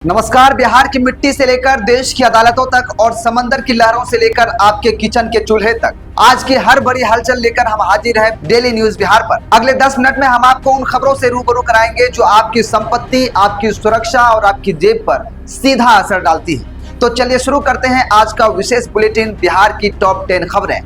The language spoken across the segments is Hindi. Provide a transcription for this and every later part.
नमस्कार। बिहार की मिट्टी से लेकर देश की अदालतों तक और समंदर की लहरों से लेकर आपके किचन के चूल्हे तक आज की हर बड़ी हलचल लेकर हम हाजिर हैं डेली न्यूज बिहार पर। अगले 10 मिनट में हम आपको उन खबरों से रूबरू कराएंगे जो आपकी संपत्ति, आपकी सुरक्षा और आपकी जेब पर सीधा असर डालती है। तो चलिए शुरू करते हैं आज का विशेष बुलेटिन, बिहार की टॉप 10 खबरें।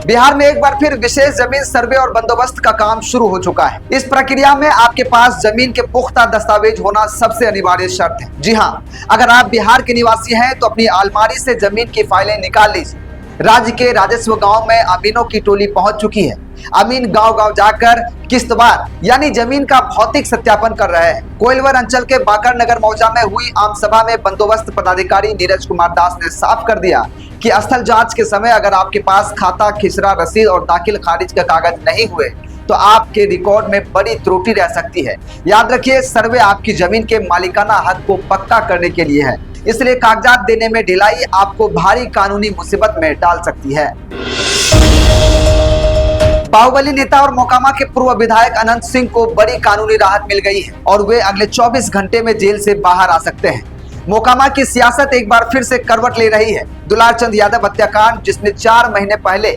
बिहार में एक बार फिर विशेष जमीन सर्वे और बंदोबस्त का काम शुरू हो चुका है। इस प्रक्रिया में आपके पास जमीन के पुख्ता दस्तावेज होना सबसे अनिवार्य शर्त है। जी हाँ, अगर आप बिहार के निवासी हैं तो अपनी अलमारी से जमीन की फाइलें निकाल लीजिए। राज्य के राजस्व गांव में अमीनों की टोली पहुंच चुकी है। अमीन गांव-गांव जाकर किस्तवार यानी जमीन का भौतिक सत्यापन कर रहे हैं। कोइलवर अंचल के बाकर नगर मौजा में हुई आम सभा में बंदोबस्त पदाधिकारी नीरज कुमार दास ने साफ कर दिया कि स्थल जांच के समय अगर आपके पास खाता, खिसरा, रसीद और दाखिल खारिज के कागज नहीं हुए तो आपके रिकॉर्ड में बड़ी त्रुटि रह सकती है। याद रखिए, सर्वे आपकी जमीन के मालिकाना हक को पक्का करने के लिए है, इसलिए कागजात देने में ढिलाई आपको भारी कानूनी मुसीबत में डाल सकती है। बाहुबली नेता और मोकामा के पूर्व विधायक अनंत सिंह को बड़ी कानूनी राहत मिल गई है और वे अगले 24 घंटे में जेल से बाहर आ सकते हैं। मोकामा की सियासत एक बार फिर से करवट ले रही है। दुलार चंद यादव हत्याकांड, जिसने 4 महीने पहले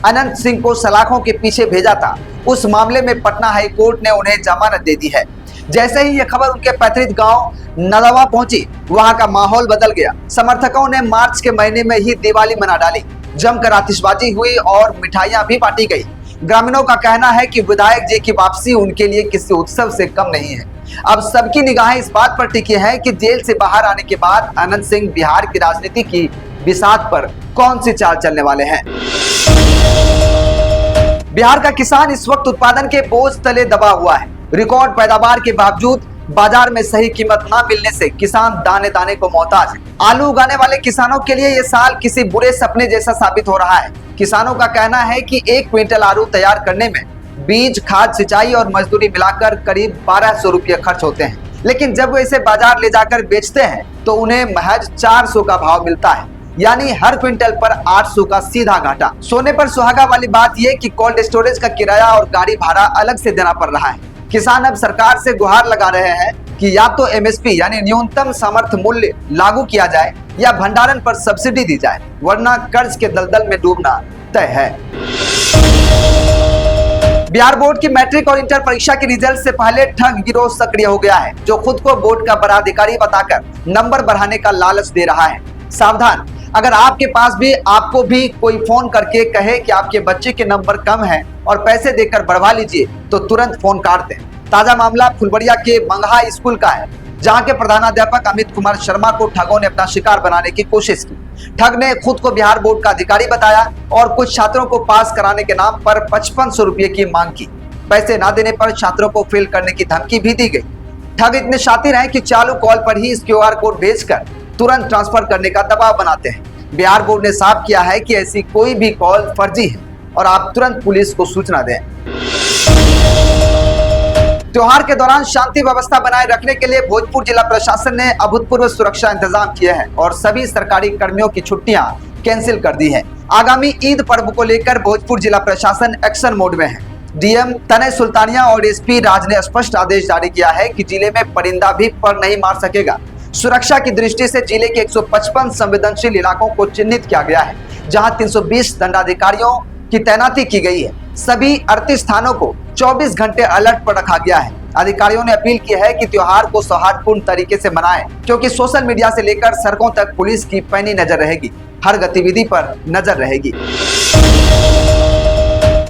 अनंत सिंह को सलाखों के पीछे भेजा था, उस मामले में पटना हाई कोर्ट ने उन्हें जमानत दे दी है। जैसे ही ये खबर उनके पैतृक गांव नदवा पहुंची, वहां का माहौल बदल गया। समर्थकों ने मार्च के महीने में ही दिवाली मना डाली, जमकर आतिशबाजी हुई और मिठाइयां भी बांटी गई। ग्रामीणों का कहना है कि विधायक जी की वापसी उनके लिए किसी उत्सव से कम नहीं है। अब सबकी निगाहें इस बात पर टिकी है कि जेल से बाहर आने के बाद अनंत सिंह बिहार की राजनीति की बिसात पर कौन सी चाल चलने वाले हैं। बिहार का किसान इस वक्त उत्पादन के बोझ तले दबा हुआ है। रिकॉर्ड पैदावार के बावजूद बाजार में सही कीमत न मिलने से किसान दाने दाने को मोहताज है। आलू उगाने वाले किसानों के लिए ये साल किसी बुरे सपने जैसा साबित हो रहा है। किसानों का कहना है कि 1 क्विंटल आलू तैयार करने में बीज, खाद, सिंचाई और मजदूरी मिलाकर करीब 1200 रुपये खर्च होते हैं, लेकिन जब वो इसे बाजार ले जाकर बेचते हैं तो उन्हें महज 400 का भाव मिलता है, यानी हर क्विंटल पर 800 का सीधा घाटा। सोने पर सुहागा वाली बात यह कि कोल्ड स्टोरेज का किराया और गाड़ी भाड़ा अलग से देना पड़ रहा है। किसान अब सरकार से गुहार लगा रहे हैं कि या तो एमएसपी यानी न्यूनतम समर्थन मूल्य लागू किया जाए या भंडारण पर सब्सिडी दी जाए, वरना कर्ज के दलदल में डूबना तय है। बिहार बोर्ड की मैट्रिक और इंटर परीक्षा के रिजल्ट से पहले ठग गिरोह सक्रिय हो गया है, जो खुद को बोर्ड का बड़ा अधिकारी बताकर नंबर बढ़ाने का लालच दे रहा है। सावधान, अगर आपके पास भी आपको भी कोई फोन करके कहे कि आपके बच्चे के नंबर कम हैं और पैसे देकर बढ़वा लीजिए, तो तुरंत फोन काट दें। ताजा मामला फुलबड़िया के मंगहा स्कूल का है, जहां के प्रधानाध्यापक अमित कुमार शर्मा को ठगों ने अपना शिकार बनाने की कोशिश की। ठग ने खुद को बिहार बोर्ड का अधिकारी बताया और कुछ छात्रों को पास कराने के नाम पर 5500 रुपये की मांग की। पैसे न देने पर छात्रों को फेल करने की धमकी भी दी गई। ठग इतने शातिर हैं कि चालू कॉल पर ही इस QR कोड भेजकर तुरंत ट्रांसफर करने का दबाव बनाते हैं। बिहार बोर्ड ने साफ किया है कि ऐसी कोई भी कॉल फर्जी है और आप तुरंत पुलिस को सूचना दें। त्योहार के दौरान शांति व्यवस्था बनाए रखने के लिए भोजपुर जिला प्रशासन ने अभूतपूर्व सुरक्षा इंतजाम किए हैं और सभी सरकारी कर्मियों की छुट्टियां कैंसिल कर दी है। आगामी ईद पर्व को लेकर भोजपुर जिला प्रशासन एक्शन मोड में है। डीएम तनय सुल्तानिया और एसपी राज ने स्पष्ट आदेश जारी किया है कि जिले में परिंदा भी पर नहीं मार सकेगा। सुरक्षा की दृष्टि से जिले के 155 संवेदनशील इलाकों को चिन्हित किया गया है, जहां 320 दंडाधिकारियों की तैनाती की गई है। सभी 38 स्थानों को 24 घंटे अलर्ट पर रखा गया है। अधिकारियों ने अपील की है कि त्योहार को सौहार्दपूर्ण तरीके से मनाएं, क्योंकि सोशल मीडिया से लेकर सड़कों तक पुलिस की पैनी नजर रहेगी, हर गतिविधि पर नजर रहेगी।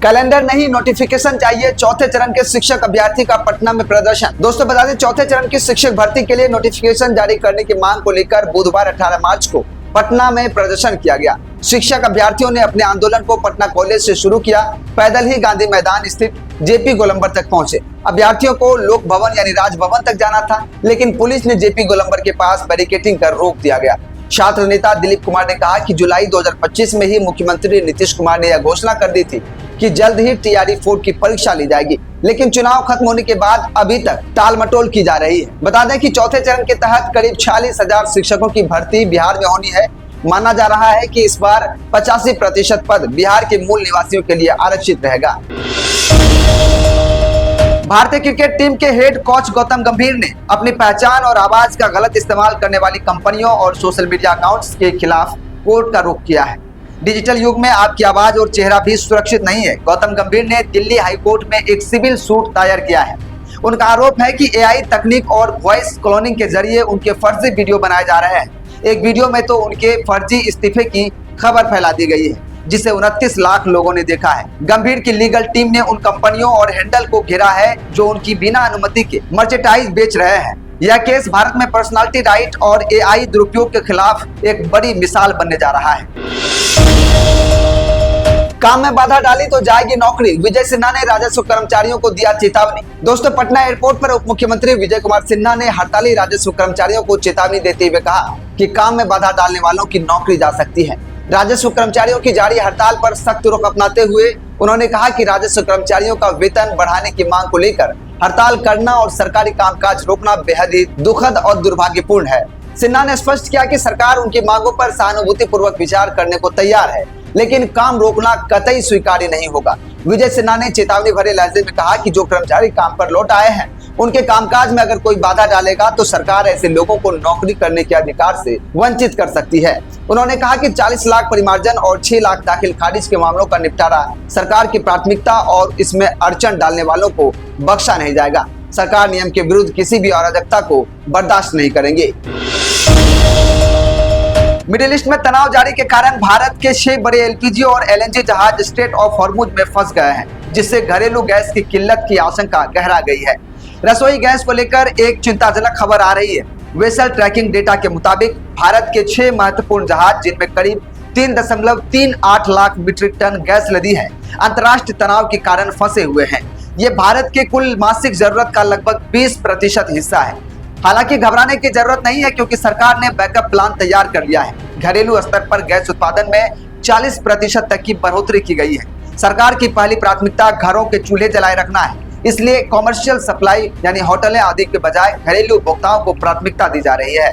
कैलेंडर नहीं, नोटिफिकेशन चाहिए। चौथे चरण के शिक्षक अभ्यर्थी का पटना में प्रदर्शन। दोस्तों बता दें, चौथे चरण की शिक्षक भर्ती के लिए नोटिफिकेशन जारी करने की मांग को लेकर बुधवार 18 मार्च को पटना में प्रदर्शन किया गया। शिक्षक अभ्यर्थियों ने अपने आंदोलन को पटना कॉलेज से शुरू किया, पैदल ही गांधी मैदान स्थित जेपी गोलंबर तक पहुंचे। अभ्यर्थियों को लोक भवन यानी राजभवन तक जाना था, लेकिन पुलिस ने जेपी गोलंबर के पास बैरिकेडिंग कर रोक दिया गया। छात्र नेता दिलीप कुमार ने कहा कि जुलाई 2025 में ही मुख्यमंत्री नीतीश कुमार ने यह घोषणा कर दी थी कि जल्द ही TRE 4 की परीक्षा ली जाएगी, लेकिन चुनाव खत्म होने के बाद अभी तक टाल मटोल की जा रही है। बता दें कि चौथे चरण के तहत करीब 46,000 शिक्षकों की भर्ती बिहार में होनी है। माना जा रहा है कि इस बार 85% पद बिहार के मूल निवासियों के लिए आरक्षित रहेगा। भारतीय क्रिकेट टीम के हेड कोच गौतम गंभीर ने अपनी पहचान और आवाज का गलत इस्तेमाल करने वाली कंपनियों और सोशल मीडिया अकाउंट्स के खिलाफ कोर्ट का रुख किया है। डिजिटल युग में आपकी आवाज और चेहरा भी सुरक्षित नहीं है। गौतम गंभीर ने दिल्ली हाई कोर्ट में एक सिविल सूट दायर किया है। उनका आरोप है कि एआई तकनीक और वॉइस क्लोनिंग के जरिए उनके फर्जी वीडियो बनाए जा रहे हैं। एक वीडियो में तो उनके फर्जी इस्तीफे की खबर फैला दी गई है, जिसे 29 लाख लोगों ने देखा है। गंभीर की लीगल टीम ने उन कंपनियों और हैंडल को घेरा है जो उनकी बिना अनुमति के मर्चेंडाइज बेच रहे हैं। यह केस भारत में पर्सनालिटी राइट और एआई दुरुपयोग के खिलाफ एक बड़ी मिसाल बनने जा रहा है। काम में बाधा डाली तो जाएगी नौकरी, विजय सिन्हा ने राजस्व कर्मचारियों को दिया चेतावनी। दोस्तों, पटना एयरपोर्ट पर उप मुख्यमंत्री विजय कुमार सिन्हा ने हड़ताली राजस्व कर्मचारियों को चेतावनी देते हुए कहा कि काम में बाधा डालने वालों की नौकरी जा सकती है। राजस्व कर्मचारियों की जारी हड़ताल पर सख्त रुख अपनाते हुए उन्होंने कहा कि राजस्व कर्मचारियों का वेतन बढ़ाने की मांग को लेकर हड़ताल करना और सरकारी कामकाज रोकना बेहद ही दुखद और दुर्भाग्यपूर्ण है। सिन्हा ने स्पष्ट किया कि सरकार उनकी मांगों पर सहानुभूति पूर्वक विचार करने को तैयार है, लेकिन काम रोकना कतई स्वीकार्य नहीं होगा। विजय सिन्हा ने चेतावनी भरे लहजे में कहा कि जो कर्मचारी काम पर लौट आए हैं, उनके कामकाज में अगर कोई बाधा डालेगा तो सरकार ऐसे लोगों को नौकरी करने के अधिकार से वंचित कर सकती है। उन्होंने कहा कि 40 लाख परिमार्जन और 6 लाख दाखिल खारिज के मामलों का निपटारा सरकार की प्राथमिकता और इसमें अड़चन डालने वालों को बख्शा नहीं जाएगा। सरकार नियम के विरुद्ध किसी भी अराजकता को बर्दाश्त नहीं करेंगे। मिडिल ईस्ट में तनाव जारी के कारण भारत के 6 बड़े एलपीजी और एलएनजी जहाज स्ट्रेट ऑफ हॉर्मुज में फंस गए हैं, जिससे घरेलू गैस की किल्लत की आशंका गहरा गई है। रसोई गैस को लेकर एक चिंताजनक खबर आ रही है। वेसल ट्रैकिंग डेटा के मुताबिक भारत के 6 महत्वपूर्ण जहाज, जिनमें करीब 3.38 लाख मीट्रिक टन गैस लदी है, अंतर्राष्ट्रीय तनाव के कारण फंसे हुए हैं। ये भारत के कुल मासिक जरूरत का लगभग 20% हिस्सा है। हालांकि घबराने की जरूरत नहीं है, क्योंकि सरकार ने बैकअप प्लान तैयार कर लिया है। घरेलू स्तर पर गैस उत्पादन में 40% तक की बढ़ोतरी की गई है। सरकार की पहली प्राथमिकता घरों के चूल्हे जलाए रखना है, इसलिए कॉमर्शियल सप्लाई यानी होटलें आदि के बजाय घरेलू उपभोक्ताओं को प्राथमिकता दी जा रही है।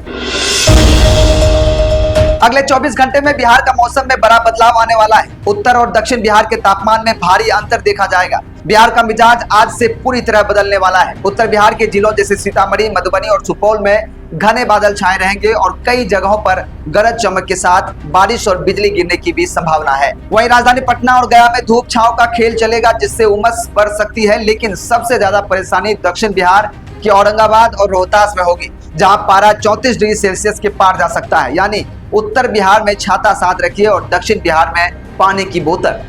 अगले 24 घंटे में बिहार का मौसम में बड़ा बदलाव आने वाला है। उत्तर और दक्षिण बिहार के तापमान में भारी अंतर देखा जाएगा। बिहार का मिजाज आज से पूरी तरह बदलने वाला है। उत्तर बिहार के जिलों जैसे सीतामढ़ी, मधुबनी और सुपौल में घने बादल छाए रहेंगे और कई जगहों पर गरज चमक के साथ बारिश और बिजली गिरने की भी संभावना है। वहीं राजधानी पटना और गया में धूप छांव का खेल चलेगा, जिससे उमस बढ़ सकती है। लेकिन सबसे ज्यादा परेशानी दक्षिण बिहार के औरंगाबाद और रोहतास में होगी, जहां पारा 34 डिग्री सेल्सियस के पार जा सकता है। यानी उत्तर बिहार में छाता साथ रखिए और दक्षिण बिहार में पानी की बोतल।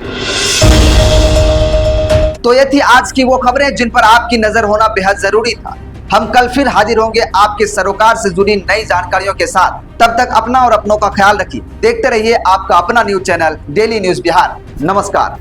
तो ये थी आज की वो खबरें जिन पर आपकी नजर होना बेहद जरूरी था। हम कल फिर हाजिर होंगे आपके सरोकार से जुड़ी नई जानकारियों के साथ। तब तक अपना और अपनों का ख्याल रखिए। देखते रहिए आपका अपना news channel daily news Bihar. नमस्कार।